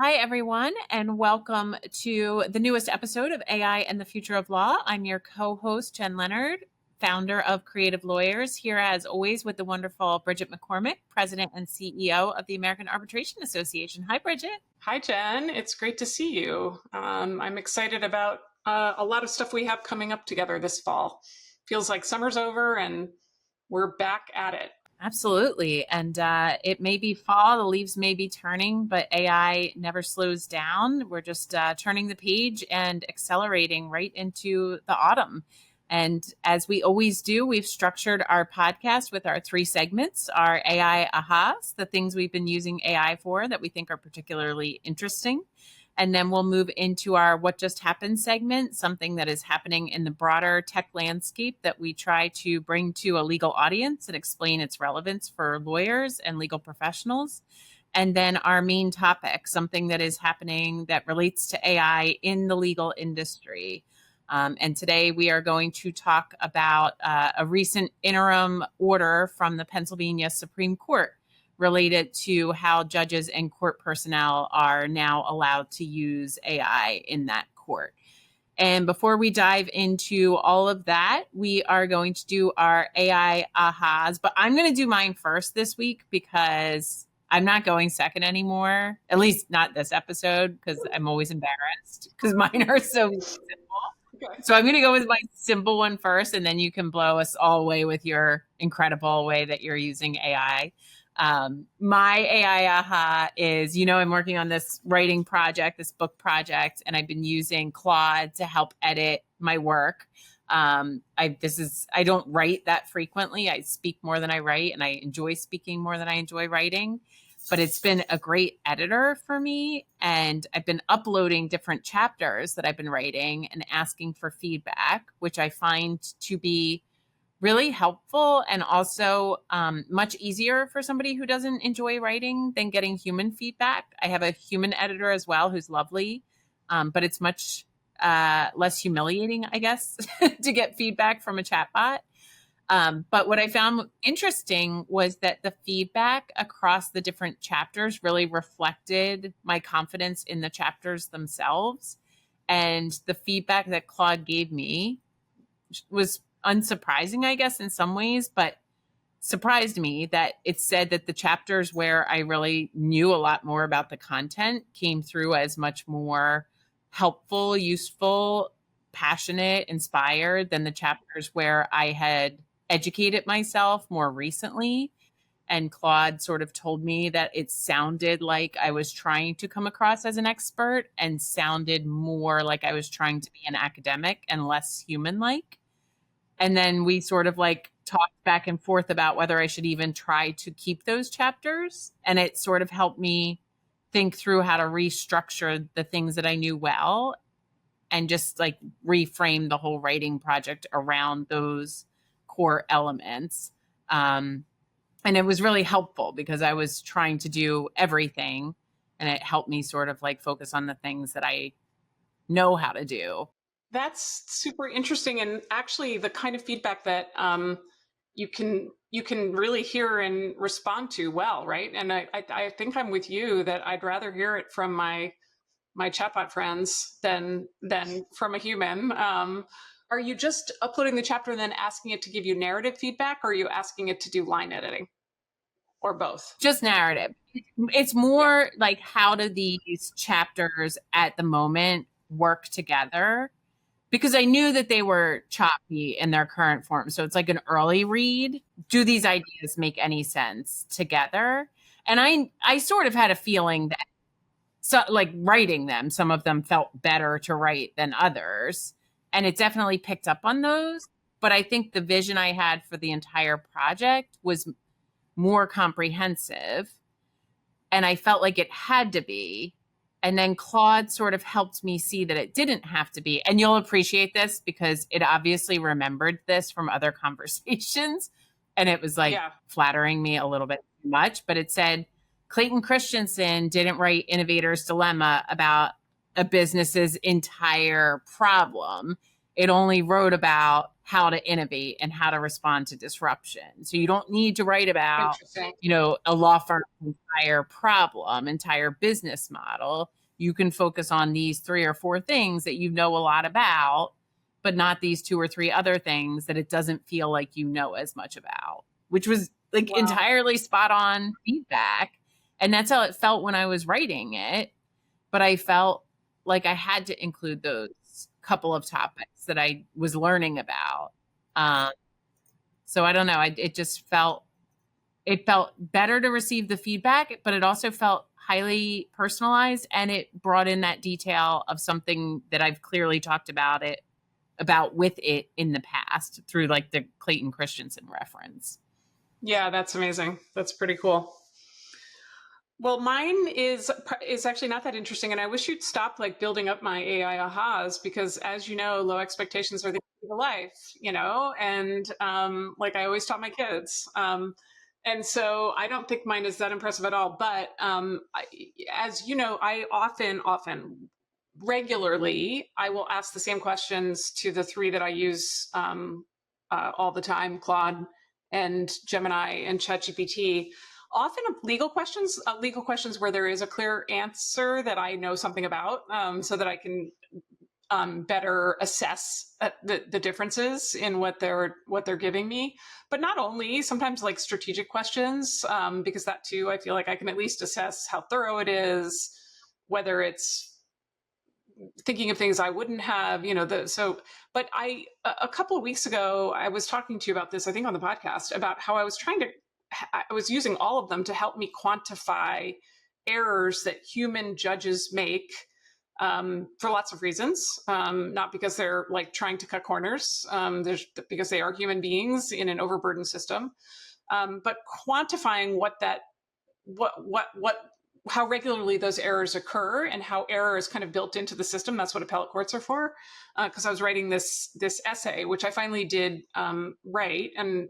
Hi, everyone, and welcome to the newest episode of AI and the Future of Law. I'm your co-host, Jen Leonard, founder of Creative Lawyers, here as always with the wonderful Bridget McCormack, President and CEO of the American Arbitration Association. Hi, Bridget. Hi, Jen. It's great to see you. I'm excited about a lot of stuff we have coming up together this fall. Feels like summer's over and we're back at it. Absolutely. And it may be fall, the leaves may be turning, but AI never slows down. We're just turning the page and accelerating right into the autumn. And as we always do, we've structured our podcast with our three segments, our AI ahas, the things we've been using AI for that we think are particularly interesting. And then we'll move into our What Just Happened segment, something that is happening in the broader tech landscape that we try to bring to a legal audience and explain its relevance for lawyers and legal professionals. And then our main topic, something that is happening that relates to AI in the legal industry. And today we are going to talk about a recent interim order from the Pennsylvania Supreme Court related to how judges and court personnel are now allowed to use AI in that court. And before we dive into all of that, we are going to do our AI ahas, but I'm going to do mine first this week because I'm not going second anymore, at least not this episode, because I'm always embarrassed because mine are so simple. Okay. So I'm going to go with my simple one first, and then you can blow us all away with your incredible way that you're using AI. My AI aha is, I'm working on this writing project, this book project, and I've been using Claude to help edit my work. I don't write that frequently. I speak more than I write, and I enjoy speaking more than I enjoy writing. But it's been a great editor for me, and I've been uploading different chapters that I've been writing and asking for feedback, which I find to be really helpful and also much easier for somebody who doesn't enjoy writing than getting human feedback. I have a human editor as well who's lovely, but it's much less humiliating, I guess, to get feedback from a chatbot. But what I found interesting was that the feedback across the different chapters really reflected my confidence in the chapters themselves. And the feedback that Claude gave me was unsurprising, I guess, in some ways, but surprised me that it said that the chapters where I really knew a lot more about the content came through as much more helpful, useful, passionate, inspired than the chapters where I had educated myself more recently. And Claude sort of told me that it sounded like I was trying to come across as an expert and sounded more like I was trying to be an academic and less human-like. And then we sort of talked back and forth about whether I should even try to keep those chapters. And it sort of helped me think through how to restructure the things that I knew well and just reframe the whole writing project around those core elements. And it was really helpful because I was trying to do everything, and it helped me sort of focus on the things that I know how to do. That's super interesting, and actually the kind of feedback that you can really hear and respond to well, right? And I think I'm with you that I'd rather hear it from my chatbot friends than from a human. Are you just uploading the chapter and then asking it to give you narrative feedback, or are you asking it to do line editing, or both? Just narrative. It's more like, how do these chapters at the moment work together? Because I knew that they were choppy in their current form. So it's like an early read. Do these ideas make any sense together? And I sort of had a feeling that, so writing them, some of them felt better to write than others. And it definitely picked up on those. But I think the vision I had for the entire project was more comprehensive. And I felt like it had to be. And then Claude sort of helped me see that it didn't have to be. And you'll appreciate this because it obviously remembered this from other conversations. And it was flattering me a little bit too much. But it said, Clayton Christensen didn't write Innovator's Dilemma about a business's entire problem. It only wrote about how to innovate and how to respond to disruption. So you don't need to write about, Interesting. a law firm's entire problem, entire business model. You can focus on these 3 or 4 things that you know a lot about, but not these 2 or 3 other things that it doesn't feel like you know as much about, which was like Wow. entirely spot on feedback. And that's how it felt when I was writing it. But I felt like I had to include those couple of topics that I was learning about. Um, so I don't know. It felt better to receive the feedback, but it also felt highly personalized, and it brought in that detail of something that I've clearly talked about with it in the past through like the Clayton Christensen reference. Yeah, that's amazing. That's pretty cool. Well, mine is actually not that interesting, and I wish you'd stop like building up my AI ahas, because, as you know, low expectations are the key to life. And like I always taught my kids. And so I don't think mine is that impressive at all. But as you know, I often, regularly, I will ask the same questions to the 3 that I use all the time: Claude and Gemini and ChatGPT. Often legal questions where there is a clear answer that I know something about, so that I can better assess the differences in what they're giving me. But not only, sometimes like strategic questions, because that too, I feel like I can at least assess how thorough it is, whether it's thinking of things I wouldn't have, but a couple of weeks ago, I was talking to you about this, I think on the podcast, about how I was using all of them to help me quantify errors that human judges make, for lots of reasons, not because they're like trying to cut corners, because they are human beings in an overburdened system, but quantifying how regularly those errors occur and how error is kind of built into the system. That's what appellate courts are for. Because I was writing this essay, which I finally did write, and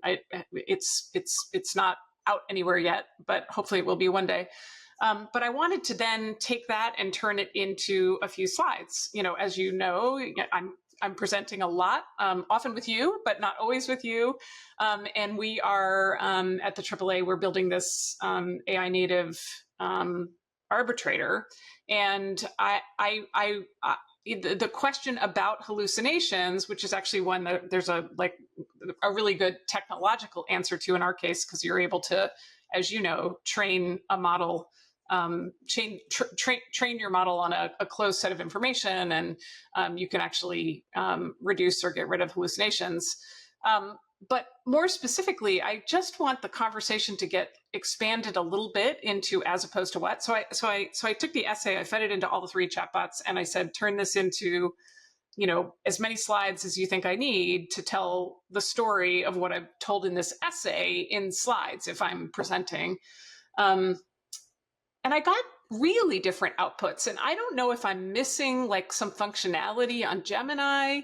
it's not out anywhere yet, but hopefully it will be one day. But I wanted to then take that and turn it into a few slides. As you know, I'm presenting a lot, often with you, but not always with you. And we are at the AAA. We're building this AI native arbitrator, and the question about hallucinations, which is actually one that there's a really good technological answer to in our case, because you're able to, as you know, train a model, train your model on a closed set of information, and you can actually reduce or get rid of hallucinations. But more specifically, I just want the conversation to get expanded a little bit into as opposed to what. So I took the essay, I fed it into all the 3 chatbots, and I said, turn this into, as many slides as you think I need to tell the story of what I've told in this essay in slides if I'm presenting. And I got really different outputs. And I don't know if I'm missing like some functionality on Gemini.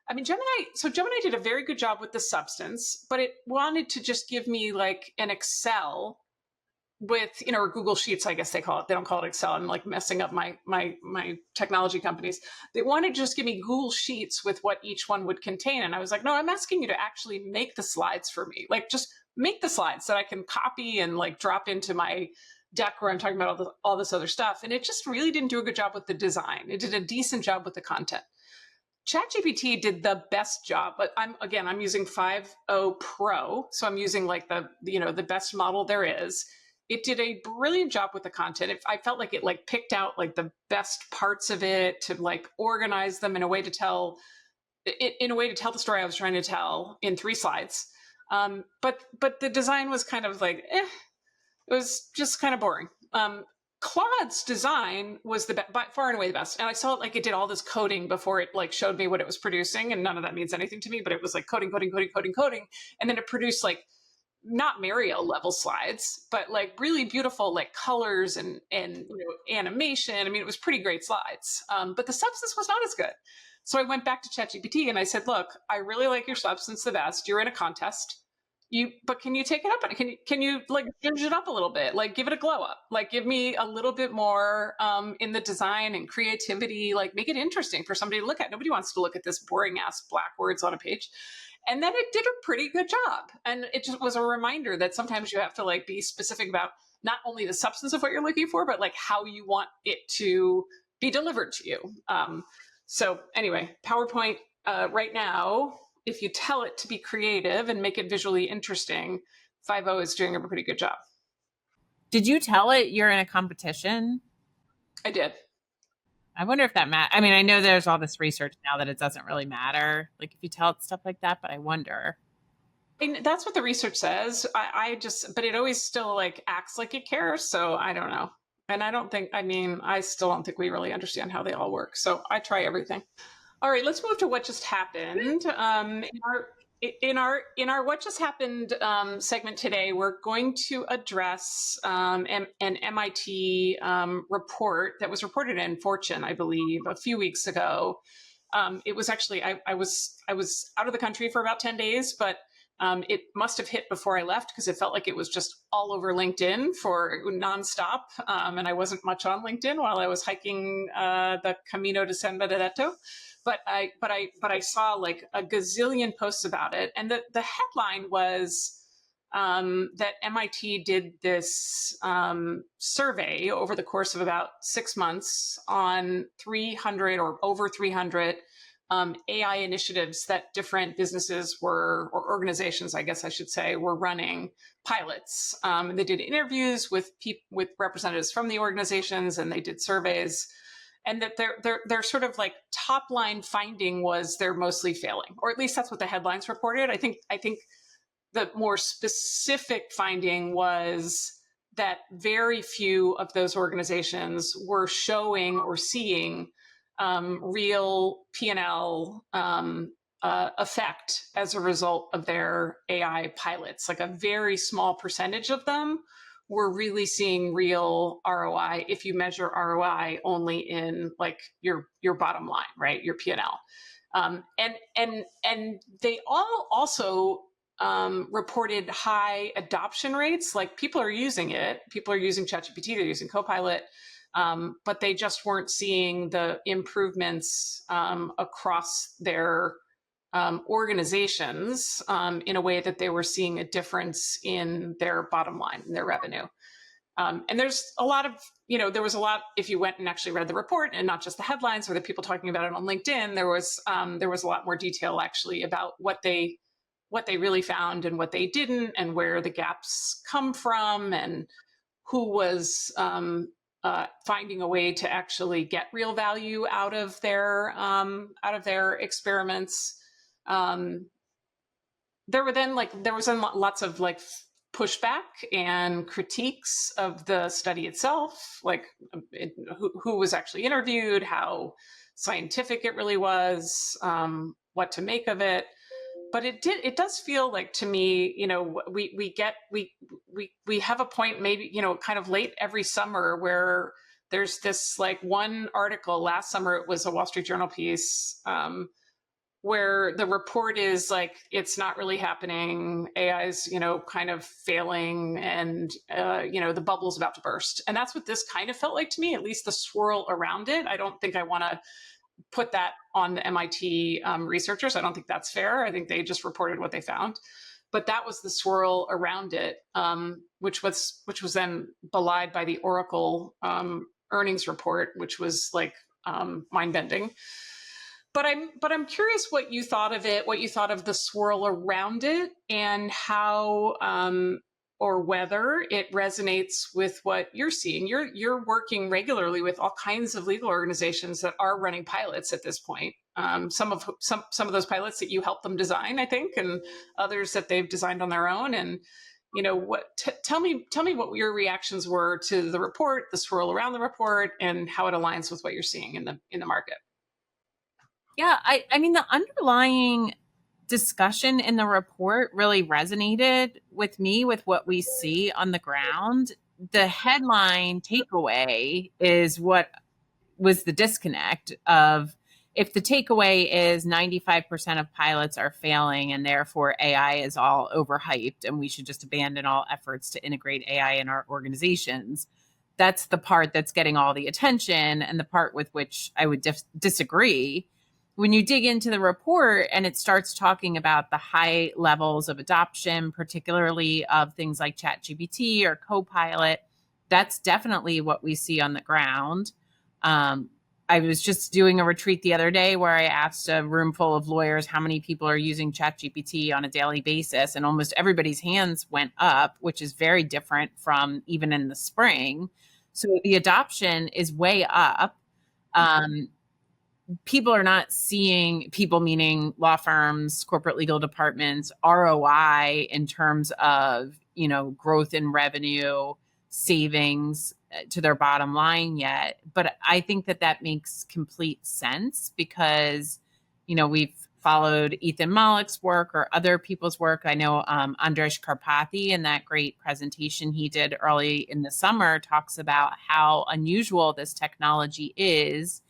I mean, Gemini did a very good job with the substance, but it wanted to just give me like an Excel with, or Google Sheets, I guess they call it. They don't call it Excel. I'm like messing up my technology companies. They wanted to just give me Google Sheets with what each one would contain. And I was like, no, I'm asking you to actually make the slides for me. Like, just make the slides that I can copy and like drop into my deck where I'm talking about all this other stuff. And it just really didn't do a good job with the design. It did a decent job with the content. ChatGPT did the best job, but I'm using 5.0 Pro, so I'm using like the best model there is. It did a brilliant job with the content. I felt like it like picked out like the best parts of it to like organize them in a way to tell the story I was trying to tell in 3 slides. But the design was kind of like, it was just kind of boring. Claude's design was by far and away the best. And I saw it like it did all this coding before it like showed me what it was producing. And none of that means anything to me, but it was like coding. And then it produced like not Mario level slides, but like really beautiful like colors and animation. I mean, it was pretty great slides. But the substance was not as good. So I went back to ChatGPT and I said, look, I really like your substance the best. You're in a contest. but can you take it up and can you like ginge it up a little bit, like give it a glow up, like give me a little bit more in the design and creativity, like make it interesting for somebody to look at. Nobody wants to look at this boring ass black words on a page. And then it did a pretty good job. And it just was a reminder that sometimes you have to like be specific about not only the substance of what you're looking for, but like how you want it to be delivered to you. So anyway, PowerPoint right now, if you tell it to be creative and make it visually interesting, 5.0 is doing a pretty good job. Did you tell it you're in a competition? I did. I wonder if that matters. I mean, I know there's all this research now that it doesn't really matter, like if you tell it stuff like that, but I wonder. And that's what the research says. I just, but it always still like acts like it cares. So I don't know. And I don't think, I mean, I still don't think we really understand how they all work. So I try everything. All right, let's move to what just happened. In our what just happened segment today, we're going to address an MIT report that was reported in Fortune, I believe, a few weeks ago. It was actually I was out of the country for about 10 days, but it must have hit before I left because it felt like it was just all over LinkedIn for nonstop, and I wasn't much on LinkedIn while I was hiking the Camino de San Benedetto. But I saw like a gazillion posts about it, and the headline was that MIT did this survey over the course of about 6 months on 300 or over 300 AI initiatives that different businesses were, or organizations, I guess I should say, were running pilots. They did interviews with representatives from the organizations, and they did surveys. And that their sort of like top line finding was they're mostly failing, or at least that's what the headlines reported. I think the more specific finding was that very few of those organizations were showing or seeing real P&L effect as a result of their AI pilots. Like a very small percentage of them were really seeing real ROI if you measure ROI only in like your bottom line, right? Your P&L. And they all also reported high adoption rates. Like people are using it. People are using ChatGPT, they're using Copilot, but they just weren't seeing the improvements across their organizations in a way that they were seeing a difference in their bottom line, in their revenue. And there's a lot of, there was a lot, if you went and actually read the report and not just the headlines or the people talking about it on LinkedIn, there was a lot more detail actually about what they really found and what they didn't, and where the gaps come from, and who was finding a way to actually get real value out of their experiments. There was lots of like pushback and critiques of the study itself, like who was actually interviewed, how scientific it really was, what to make of it. But it does feel like to me, we have a point maybe, kind of late every summer where there's this like one article. Last summer it was a Wall Street Journal piece where the report is like, it's not really happening. AI is, kind of failing, and, the bubble's about to burst. And that's what this kind of felt like to me, at least the swirl around it. I don't think I want to put that on the MIT researchers. I don't think that's fair. I think they just reported what they found. But that was the swirl around it, which was then belied by the Oracle earnings report, which was like mind-bending. But I'm curious what you thought of it, what you thought of the swirl around it, and how or whether it resonates with what you're seeing. You're working regularly with all kinds of legal organizations that are running pilots at this point. Some of those pilots that you helped them design, I think, and others that they've designed on their own. And tell me what your reactions were to the report, the swirl around the report, and how it aligns with what you're seeing in the market. Yeah, I mean, the underlying discussion in the report really resonated with me with what we see on the ground. The headline takeaway is what was the disconnect of if the takeaway is 95% of pilots are failing and therefore AI is all overhyped and we should just abandon all efforts to integrate AI in our organizations, that's the part that's getting all the attention and the part with which I would disagree. When you dig into the report and it starts talking about the high levels of adoption, particularly of things like ChatGPT or Copilot, that's definitely what we see on the ground. I was just doing a retreat the other day where I asked a room full of lawyers how many people are using ChatGPT on a daily basis, and almost everybody's hands went up, which is very different from even in the spring. So the adoption is way up. People are not seeing, people meaning law firms, corporate legal departments, ROI in terms of, growth in revenue, savings to their bottom line yet. But I think that makes complete sense because, we've followed Ethan Malick's work or other people's work. I know Andrej Karpathy, in that great presentation he did early in the summer, talks about how unusual this technology is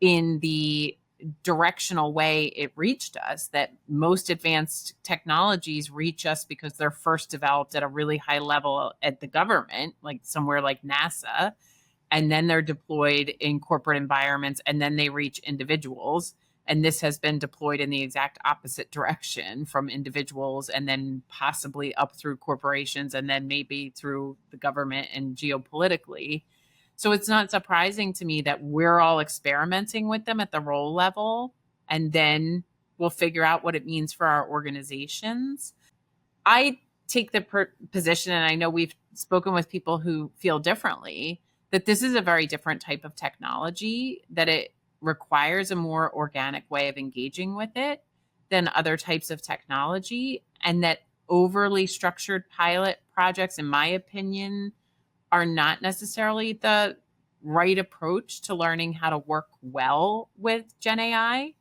in the directional way it reached us, that most advanced technologies reach us because they're first developed at a really high level at the government, like somewhere like NASA, and then they're deployed in corporate environments, and then they reach individuals. And this has been deployed in the exact opposite direction, from individuals and then possibly up through corporations and then maybe through the government and geopolitically. So it's not surprising to me that we're all experimenting with them at the role level, and then we'll figure out what it means for our organizations. I take the position, and I know we've spoken with people who feel differently, that this is a very different type of technology, that it requires a more organic way of engaging with it than other types of technology, and that overly structured pilot projects, in my opinion, are not necessarily the right approach to learning how to work well with Gen AI.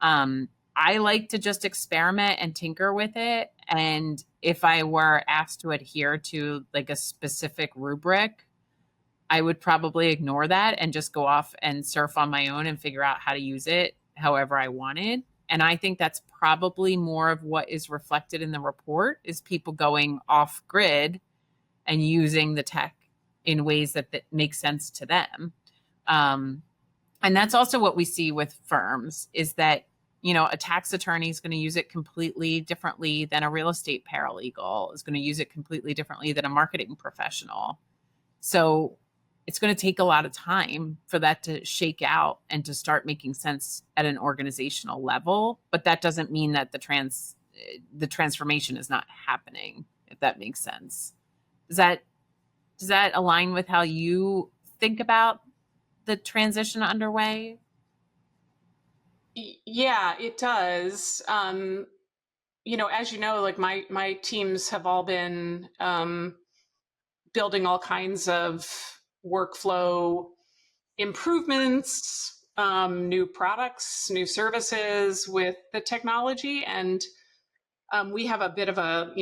I like to just experiment and tinker with it. And if I were asked to adhere to like a specific rubric, I would probably ignore that and just go off and surf on my own and figure out how to use it however I wanted. And I think that's probably more of what is reflected in the report, is people going off grid and using the tech in ways that make sense to them. And that's also what we see with firms, is that, a tax attorney is going to use it completely differently than a real estate paralegal, is going to use it completely differently than a marketing professional. So it's going to take a lot of time for that to shake out and to start making sense at an organizational level. But that doesn't mean that the transformation is not happening, if that makes sense. Does that align with how you think about the transition underway? Yeah, it does. As you know, like my teams have all been building all kinds of workflow improvements, new products, new services with the technology. And we have a bit of a,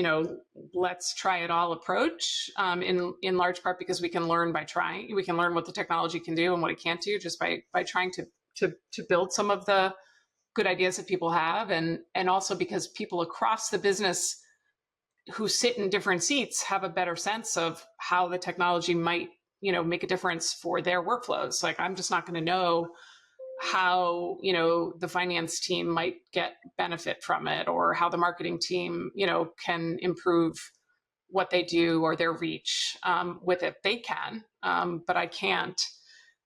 let's try it all approach, in large part because we can learn by trying. We can learn what the technology can do and what it can't do just by trying to build some of the good ideas that people have, and also because people across the business who sit in different seats have a better sense of how the technology might, make a difference for their workflows. Like, I'm just not going to know how, the finance team might get benefit from it, or how the marketing team, can improve what they do or their reach with it. They can, but I can't.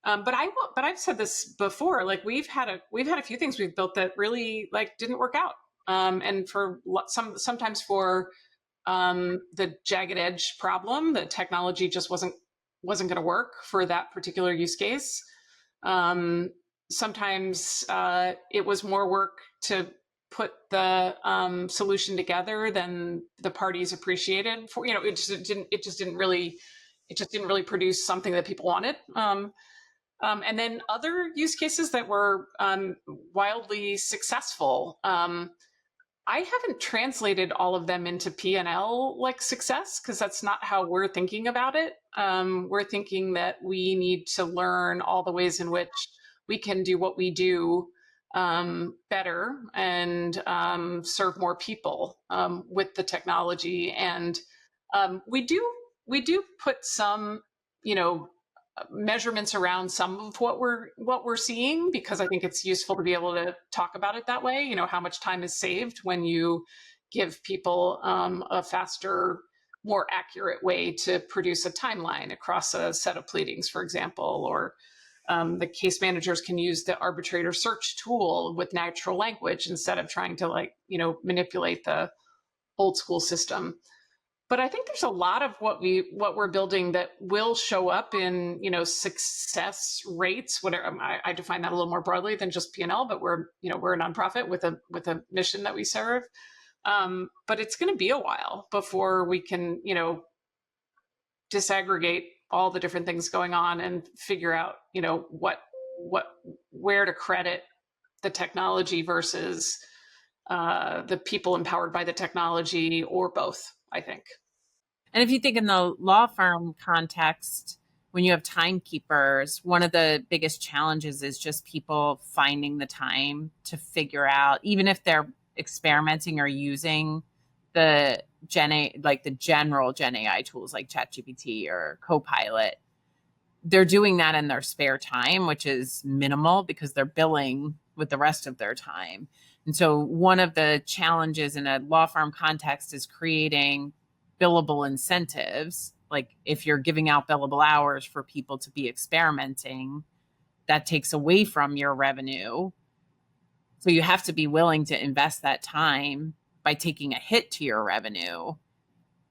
But I've said this before. Like, we've had a few things we've built that really didn't work out, and for sometimes for the jagged edge problem, the technology just wasn't going to work for that particular use case. Sometimes it was more work to put the solution together than the parties appreciated. For it just didn't really produce something that people wanted. And then other use cases that were wildly successful. I haven't translated all of them into P&L success, because that's not how we're thinking about it. We're thinking that we need to learn all the ways in which we can do what we do better and serve more people with the technology. And we do put some, measurements around some of what we're seeing, because I think it's useful to be able to talk about it that way. How much time is saved when you give people a faster, more accurate way to produce a timeline across a set of pleadings, for example, or the case managers can use the arbitrator search tool with natural language instead of trying to manipulate the old school system. But I think there's a lot of what we're building that will show up in success rates. Whatever, I define that a little more broadly than just P&L, but we're a nonprofit with a mission that we serve. But it's going to be a while before we can disaggregate all the different things going on and figure out where to credit the technology versus the people empowered by the technology, or both, I think. And if you think in the law firm context, when you have timekeepers, one of the biggest challenges is just people finding the time to figure out, even if they're experimenting or using the general Gen AI tools like ChatGPT or Copilot, they're doing that in their spare time, which is minimal because they're billing with the rest of their time. And so one of the challenges in a law firm context is creating billable incentives. Like if you're giving out billable hours for people to be experimenting, that takes away from your revenue. So you have to be willing to invest that time by taking a hit to your revenue.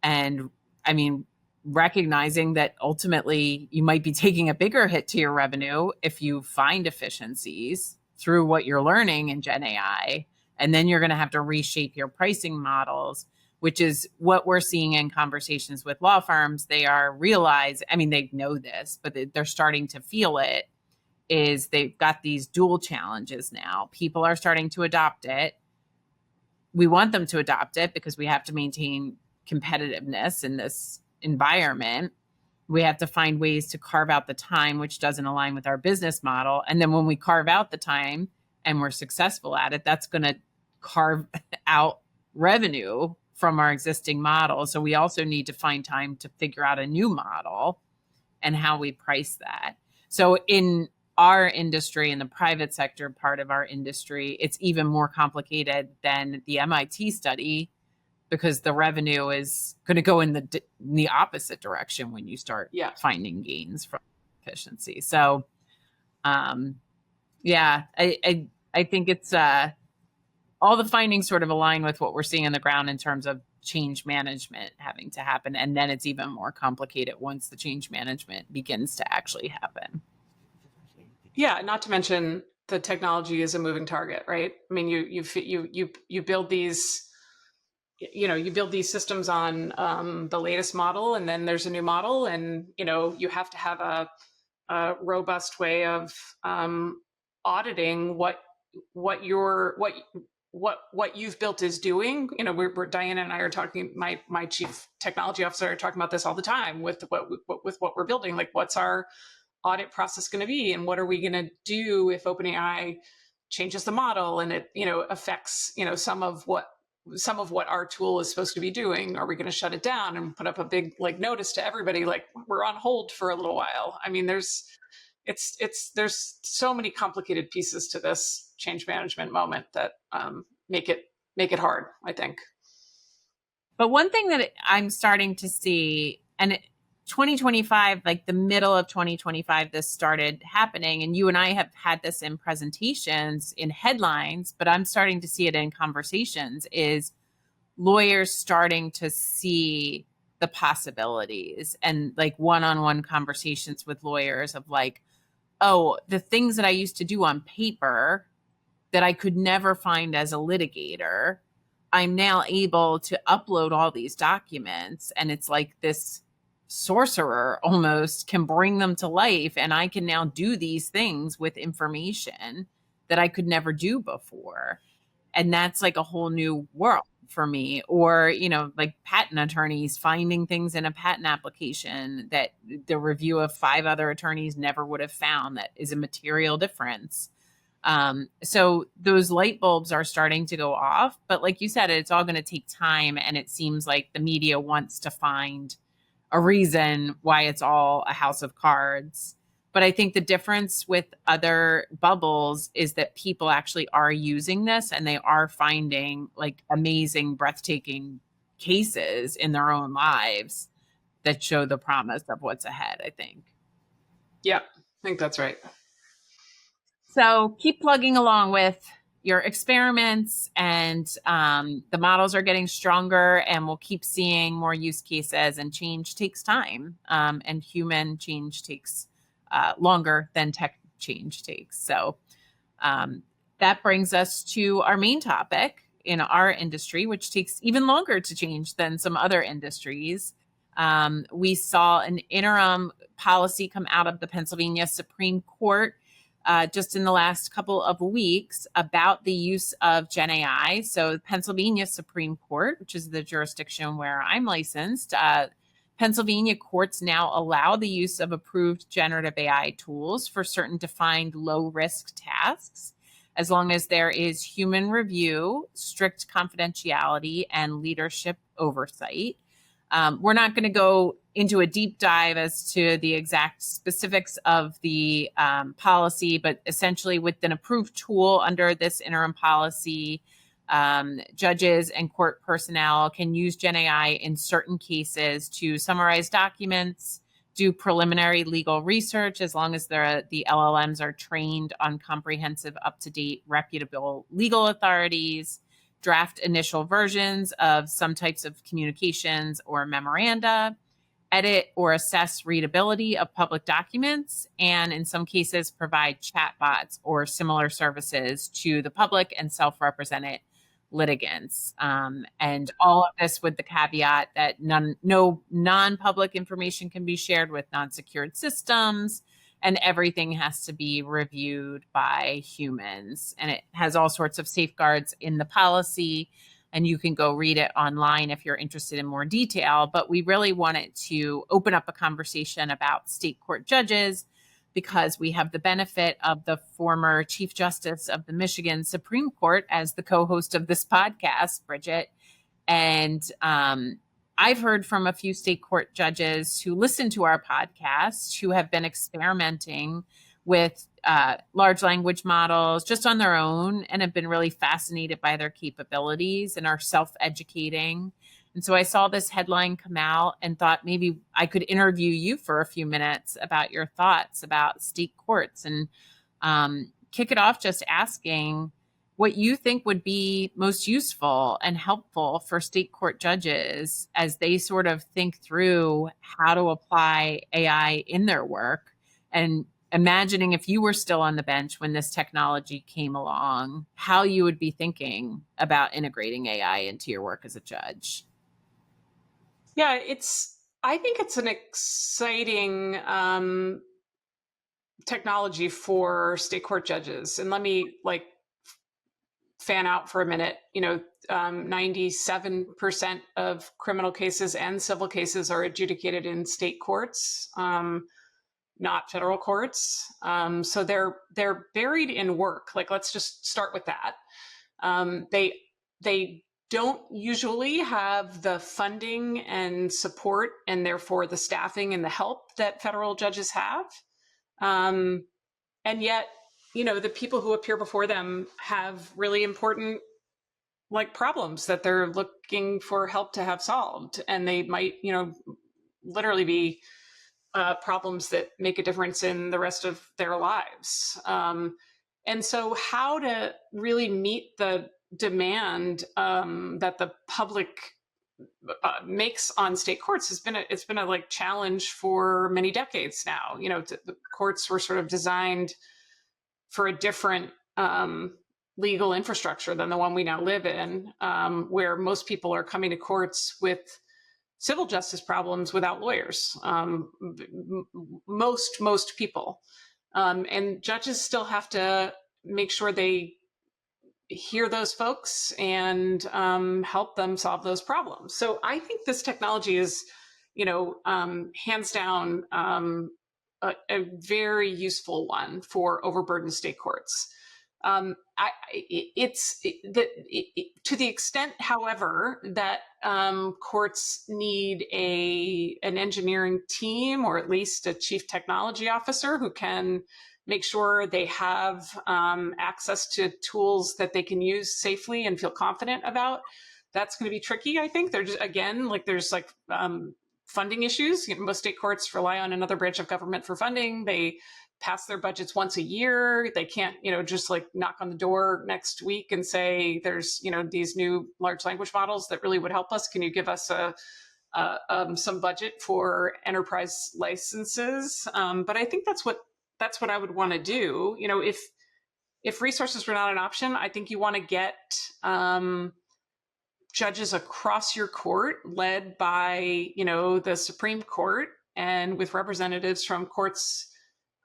And I mean, recognizing that ultimately you might be taking a bigger hit to your revenue if you find efficiencies through what you're learning in Gen AI. And then you're going to have to reshape your pricing models, which is what we're seeing in conversations with law firms. They they know this, but they're starting to feel it, is they've got these dual challenges now. People are starting to adopt it. We want them to adopt it because we have to maintain competitiveness in this environment. We have to find ways to carve out the time, which doesn't align with our business model. And then when we carve out the time and we're successful at it, that's going to carve out revenue from our existing model. So we also need to find time to figure out a new model and how we price that. So in our industry, in the private sector part of our industry, it's even more complicated than the MIT study, because the revenue is going to go in the opposite direction when you start finding gains from efficiency. So, I think it's all the findings sort of align with what we're seeing on the ground in terms of change management having to happen. And then it's even more complicated once the change management begins to actually happen. Yeah, not to mention the technology is a moving target, right? I mean, you build these, you build these systems on the latest model, and then there's a new model, and you have to have a robust way of auditing what you've built is doing. We're Diana and I are talking. My chief technology officer are talking about this all the time with what we're building. Like, what's our audit process going to be, and what are we going to do if OpenAI changes the model and it affects some of what our tool is supposed to be doing? Are we going to shut it down and put up a big notice to everybody like we're on hold for a little while? I mean, there's so many complicated pieces to this change management moment that make it hard, I think. But one thing that I'm starting to see, and 2025, like the middle of 2025, this started happening. And you and I have had this in presentations, in headlines, but I'm starting to see it in conversations, is lawyers starting to see the possibilities and like one-on-one conversations with lawyers of like, oh, the things that I used to do on paper that I could never find as a litigator, I'm now able to upload all these documents, and it's like this sorcerer almost can bring them to life, and I can now do these things with information that I could never do before. And that's like a whole new world for me. Or, like patent attorneys finding things in a patent application that the review of 5 other attorneys never would have found, that is a material difference. So those light bulbs are starting to go off, but like you said, it's all going to take time. And it seems like the media wants to find a reason why it's all a house of cards. But I think the difference with other bubbles is that people actually are using this and they are finding like amazing, breathtaking cases in their own lives that show the promise of what's ahead, I think. Yeah, I think that's right. So keep plugging along with your experiments, and the models are getting stronger, and we'll keep seeing more use cases. And change takes time, and human change takes longer than tech change takes. So that brings us to our main topic in our industry, which takes even longer to change than some other industries. We saw an interim policy come out of the Pennsylvania Supreme Court just in the last couple of weeks about the use of Gen AI. So, the Pennsylvania Supreme Court, which is the jurisdiction where I'm licensed, Pennsylvania courts now allow the use of approved generative AI tools for certain defined low risk tasks, as long as there is human review, strict confidentiality, and leadership oversight. We're not going to go into a deep dive as to the exact specifics of the policy, but essentially, with an approved tool under this interim policy, judges and court personnel can use Gen AI in certain cases to summarize documents, do preliminary legal research, as long as the LLMs are trained on comprehensive, up-to-date, reputable legal authorities, draft initial versions of some types of communications or memoranda, edit or assess readability of public documents, and in some cases provide chatbots or similar services to the public and self-represented litigants. And all of this with the caveat that no non-public information can be shared with non-secured systems, and everything has to be reviewed by humans. And it has all sorts of safeguards in the policy, and you can go read it online if you're interested in more detail. But we really wanted to open up a conversation about state court judges, because we have the benefit of the former Chief Justice of the Michigan Supreme Court as the co-host of this podcast, Bridget. And I've heard from a few state court judges who listen to our podcast who have been experimenting with large language models just on their own and have been really fascinated by their capabilities and are self-educating. And so I saw this headline come out and thought maybe I could interview you for a few minutes about your thoughts about state courts, and kick it off just asking what you think would be most useful and helpful for state court judges as they sort of think through how to apply AI in their work, and imagining if you were still on the bench when this technology came along, how you would be thinking about integrating AI into your work as a judge. Yeah, I think it's an exciting technology for state court judges. And let me fan out for a minute. 97% of criminal cases and civil cases are adjudicated in state courts, not federal courts. So they're buried in work. Let's just start with that. They don't usually have the funding and support, and therefore the staffing and the help that federal judges have. And yet, the people who appear before them have really important problems that they're looking for help to have solved. And they might, literally be problems that make a difference in the rest of their lives. And so how to really meet the demand that the public makes on state courts it's been a challenge for many decades now. The courts were sort of designed for a different legal infrastructure than the one we now live in, where most people are coming to courts with civil justice problems without lawyers. Most people, and judges still have to make sure they hear those folks and help them solve those problems. So I think this technology is, hands down, a very useful one for overburdened state courts. To the extent, however, that courts need an engineering team, or at least a chief technology officer who can make sure they have access to tools that they can use safely and feel confident about. That's going to be tricky, I think. There's funding issues. Most state courts rely on another branch of government for funding. They pass their budgets once a year. They can't, just like knock on the door next week and say, there's, these new large language models that really would help us. Can you give us some budget for enterprise licenses? But I think that's what I would want to do. If resources were not an option, I think you want to get judges across your court led by, the Supreme Court, and with representatives from courts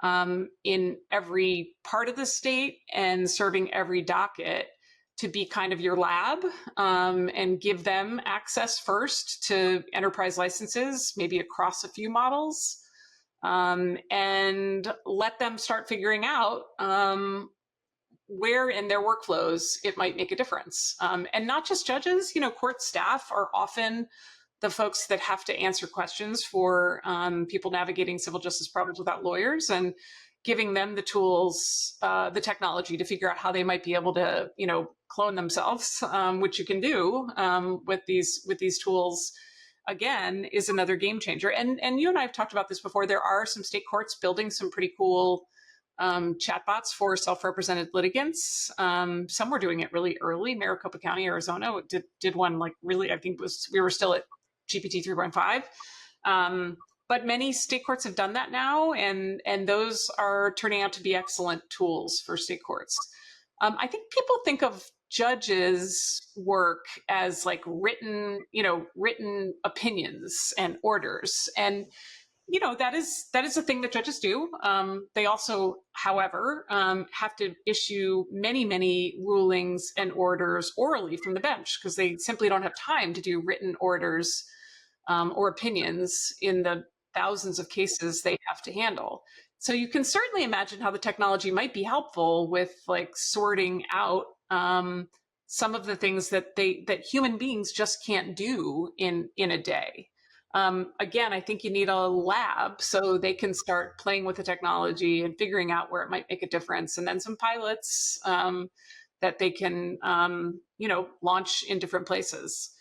in every part of the state and serving every docket, to be kind of your lab, and give them access first to enterprise licenses, maybe across a few models, and let them start figuring out where in their workflows it might make a difference. And not just judges, court staff are often the folks that have to answer questions for people navigating civil justice problems without lawyers, and giving them the tools, the technology to figure out how they might be able to, clone themselves, which you can do with these tools, again, is another game changer. And you and I have talked about this before. There are some state courts building some pretty cool chatbots for self-represented litigants. Some were doing it really early. Maricopa County, Arizona did one, like, really, I think we were still at GPT 3.5. But many state courts have done that now, and those are turning out to be excellent tools for state courts. I think people think of judges' work as like written opinions and orders, and that is a thing that judges do. They also, however, have to issue many rulings and orders orally from the bench, because they simply don't have time to do written orders or opinions in the thousands of cases they have to handle. So you can certainly imagine how the technology might be helpful with, like, sorting out some of the things that human beings just can't do in a day. Again, I think you need a lab so they can start playing with the technology and figuring out where it might make a difference, and then some pilots that they can launch in different places.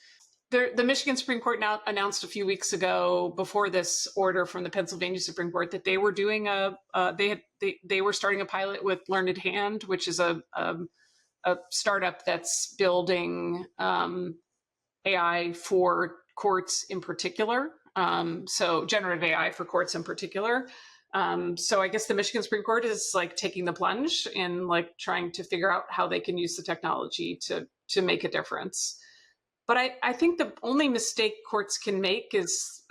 The Michigan Supreme Court now announced a few weeks ago, before this order from the Pennsylvania Supreme Court, that they were doing they were starting a pilot with Learned Hand, which is a startup that's building AI for courts in particular. So generative AI for courts in particular. So I guess the Michigan Supreme Court is like taking the plunge in, like, trying to figure out how they can use the technology to make a difference. But I think the only mistake courts can make is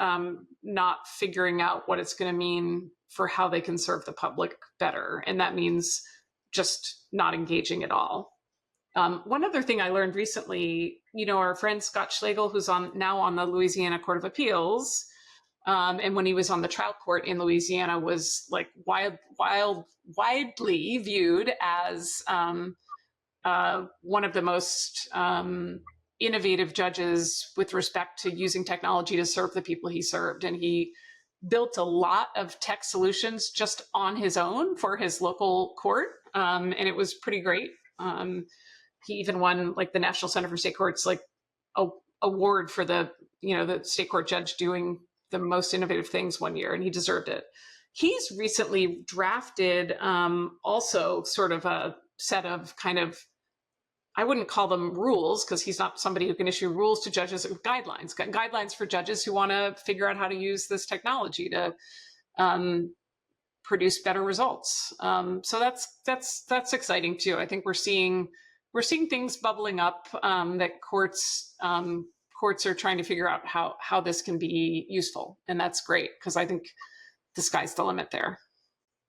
not figuring out what it's going to mean for how they can serve the public better. And that means just not engaging at all. One other thing I learned recently, our friend Scott Schlegel, who's now on the Louisiana Court of Appeals, and when he was on the trial court in Louisiana, was like widely viewed as one of the most innovative judges with respect to using technology to serve the people he served. And he built a lot of tech solutions just on his own for his local court. And it was pretty great. He even won, like, the National Center for State Courts, like, award for the state court judge doing the most innovative things one year, and he deserved it. He's recently drafted also sort of a set of kind of, I wouldn't call them rules, because he's not somebody who can issue rules to judges, guidelines for judges who want to figure out how to use this technology to produce better results. So that's exciting too. I think we're seeing things bubbling up that courts are trying to figure out how this can be useful, and that's great, because I think the sky's the limit there.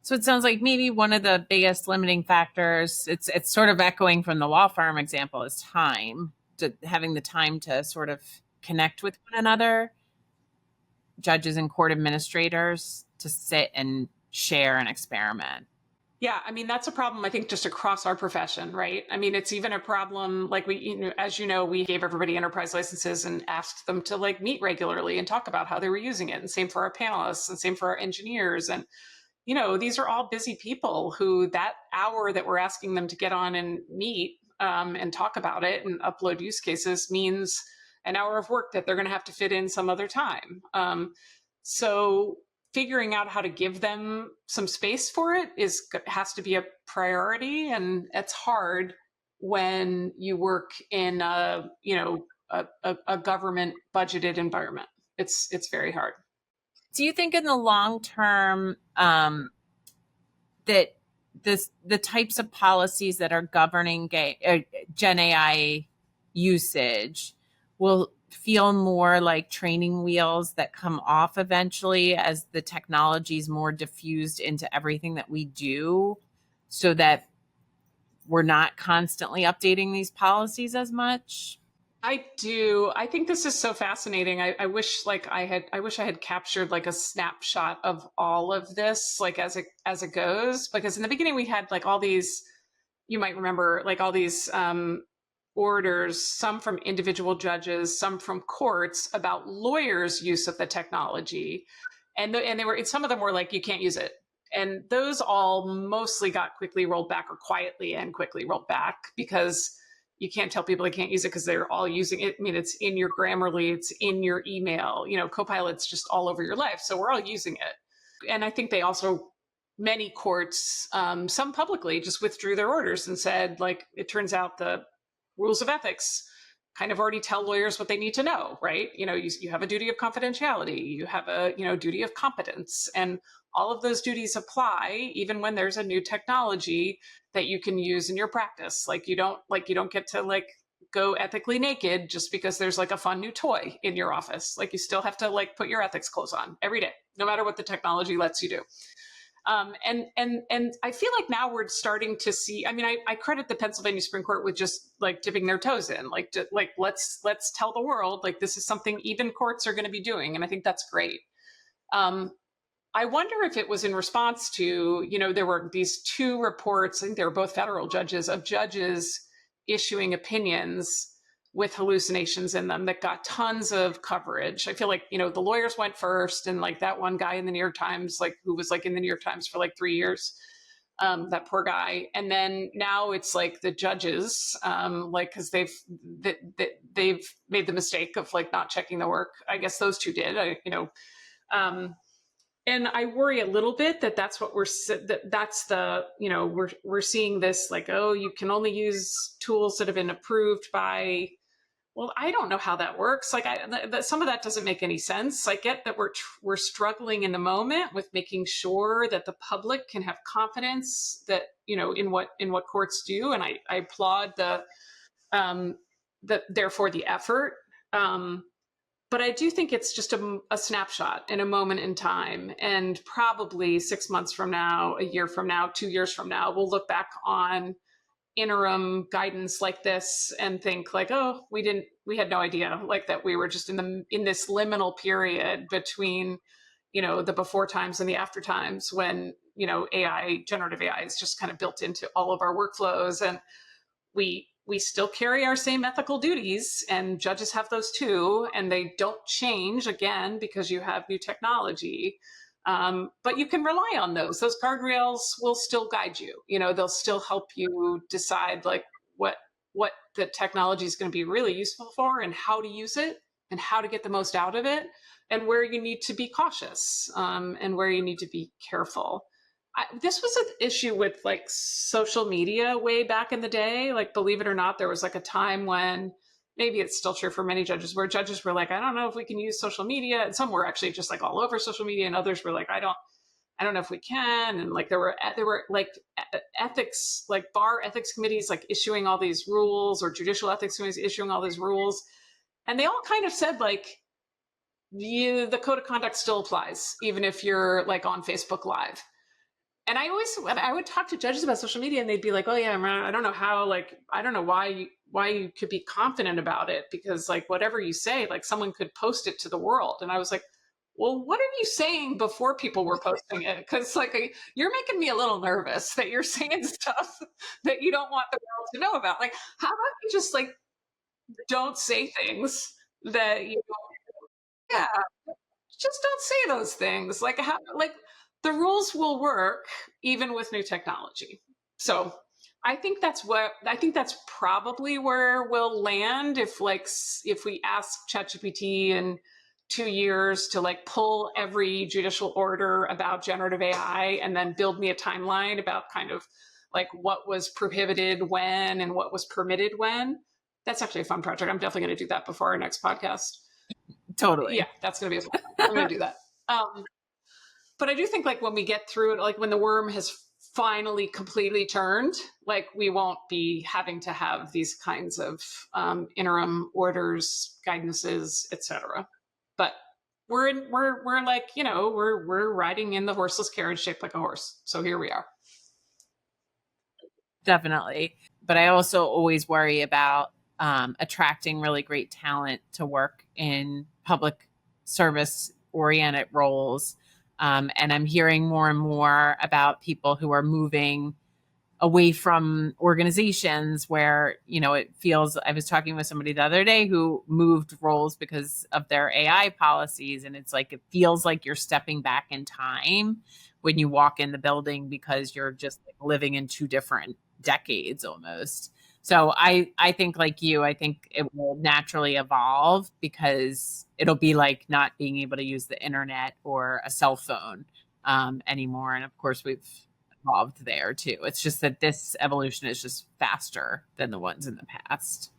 So it sounds like maybe one of the biggest limiting factors, it's sort of echoing from the law firm example, is time, having the time to sort of connect with one another, judges and court administrators, to sit and share and experiment. Yeah, I mean, that's a problem, I think, just across our profession, right? I mean, it's even a problem, like as you know, we gave everybody enterprise licenses and asked them to like meet regularly and talk about how they were using it. And same for our panelists and same for our engineers. And, these are all busy people who that hour that we're asking them to get on and meet and talk about it and upload use cases means an hour of work that they're going to have to fit in some other time. So figuring out how to give them some space for it has to be a priority, and it's hard when you work in a government budgeted environment. It's very hard. Do you think in the long term that the types of policies that are governing Gen AI usage will feel more like training wheels that come off eventually as the technology is more diffused into everything that we do, so that we're not constantly updating these policies as much? I do. I think this is so fascinating. I wish I wish I had captured like a snapshot of all of this, like as it goes, because in the beginning we had like all these, you might remember, like all these orders, some from individual judges, some from courts about lawyers' use of the technology. And they were, some of them were like, you can't use it. And those all mostly got quickly rolled back, or quietly and quickly rolled back, because you can't tell people they can't use it because they're all using it. I mean, it's in your Grammarly, it's in your email, Copilot's just all over your life. So we're all using it. And I think they also, many courts, some publicly, just withdrew their orders and said, like, it turns out the rules of ethics kind of already tell lawyers what they need to know, right? You have a duty of confidentiality, you have a, duty of competence, and all of those duties apply even when there's a new technology that you can use in your practice. You don't get to like go ethically naked just because there's like a fun new toy in your office. Like, you still have to like put your ethics clothes on every day, no matter what the technology lets you do. And I feel like now we're starting to see, I mean, I credit the Pennsylvania Supreme Court with just like dipping their toes in, let's tell the world, like, this is something even courts are going to be doing. And I think that's great. I wonder if it was in response to, there were these two reports, I think they were both federal judges, of judges issuing opinions with hallucinations in them that got tons of coverage. I feel like, the lawyers went first, and like that one guy in the New York Times, like, who was like in the New York Times for like 3 years, that poor guy. And then now it's like the judges, like, because they've made the mistake of like not checking the work. I guess those two did, and I worry a little bit that that's what that's the, we're seeing this, like, oh, you can only use tools that have been approved by, well, I don't know how that works. Like, some of that doesn't make any sense. I get that we're struggling in the moment with making sure that the public can have confidence that, in what courts do. And I applaud therefore the effort. But I do think it's just a snapshot in a moment in time. And probably 6 months from now, a year from now, 2 years from now, we'll look back on interim guidance like this and think like, oh, we had no idea, like, that we were just in this liminal period between, the before times and the after times, when, generative AI is just kind of built into all of our workflows. And we still carry our same ethical duties, and judges have those too, and they don't change, again, because you have new technology. But you can rely on those. Those guardrails will still guide you. They'll still help you decide like what the technology is going to be really useful for, and how to use it, and how to get the most out of it, and where you need to be cautious, and where you need to be careful. This was an issue with like social media way back in the day. Like, believe it or not, there was like a time when, maybe it's still true for many judges, where judges were like, I don't know if we can use social media. And some were actually just like all over social media, and others were like, I don't know if we can. And like there were like ethics, like bar ethics committees, like issuing all these rules, or judicial ethics committees issuing all these rules. And they all kind of said like, the code of conduct still applies, even if you're like on Facebook Live. And I would talk to judges about social media, and they'd be like, oh yeah, I don't know how, like, I don't know why you could be confident about it, because like whatever you say, like someone could post it to the world. And I was like, well, what are you saying before people were posting it? Because like you're making me a little nervous that you're saying stuff that you don't want the world to know about. Like, how about you just like don't say things that you yeah, just don't say those things. Like how like the rules will work even with new technology. So I think that's probably where we'll land if if we ask ChatGPT in 2 years to like pull every judicial order about generative AI and then build me a timeline about kind of like what was prohibited when and what was permitted when. That's actually a fun project. I'm definitely going to do that before our next podcast. Yeah, Totally. that's going to be a fun one. I'm going to do that. But I do think like when we get through it, like when the worm has finally completely turned, like we won't be having to have these kinds of interim orders, guidances, etc. But we're like we're riding in the horseless carriage shaped like a horse. So here we are. Definitely. But I also always worry about attracting really great talent to work in public service oriented roles. And I'm hearing more and more about people who are moving away from organizations where, it feels, I was talking with somebody the other day who moved roles because of their AI policies. And it's like, it feels like you're stepping back in time when you walk in the building because you're just like living in two different decades almost. So I think like you, I think it will naturally evolve because it'll be like not being able to use the internet or a cell phone anymore. And of course, we've evolved there too. It's just that this evolution is just faster than the ones in the past.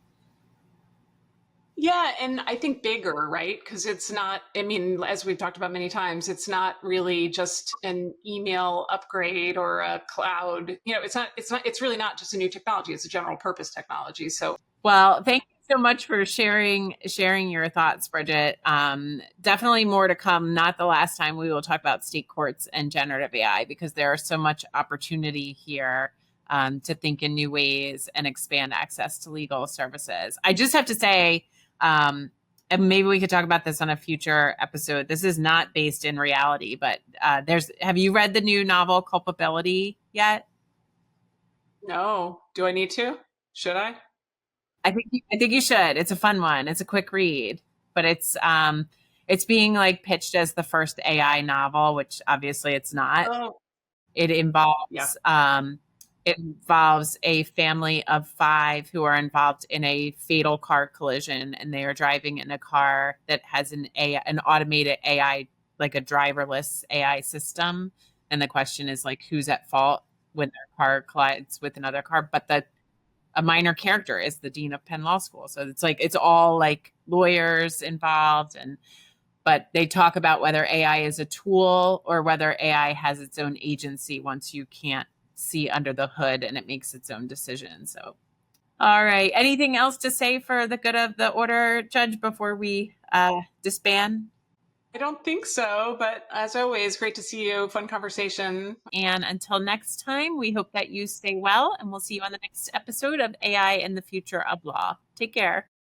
Yeah, and I think bigger, right? Because it's not, I mean, as we've talked about many times, it's not really just an email upgrade or a cloud. It's really not just a new technology, it's a general purpose technology. So Well, thank you so much for sharing your thoughts, Bridget. Definitely more to come. Not the last time we will talk about state courts and generative AI because there is so much opportunity here to think in new ways and expand access to legal services. I just have to say, and maybe we could talk about this on a future episode. This is not based in reality, but have you read the new novel Culpability yet? no, do I need to? Should I? I think you should. It's a fun one. It's a quick read, but it's being like pitched as the first AI novel, which obviously it's not. Oh, It yeah. involves a family of 5 who are involved in a fatal car collision, and they are driving in a car that has an automated AI, like a driverless AI system. And the question is like, who's at fault when their car collides with another car? But a minor character is the dean of Penn Law School. So it's like it's all like lawyers involved, but they talk about whether AI is a tool or whether AI has its own agency once you can't see under the hood and it makes its own decisions. So all right. Anything else to say for the good of the order, Judge, before we disband? I don't think so, but as always, great to see you. Fun conversation. And until next time, we hope that you stay well, and we'll see you on the next episode of AI and the Future of Law. Take care.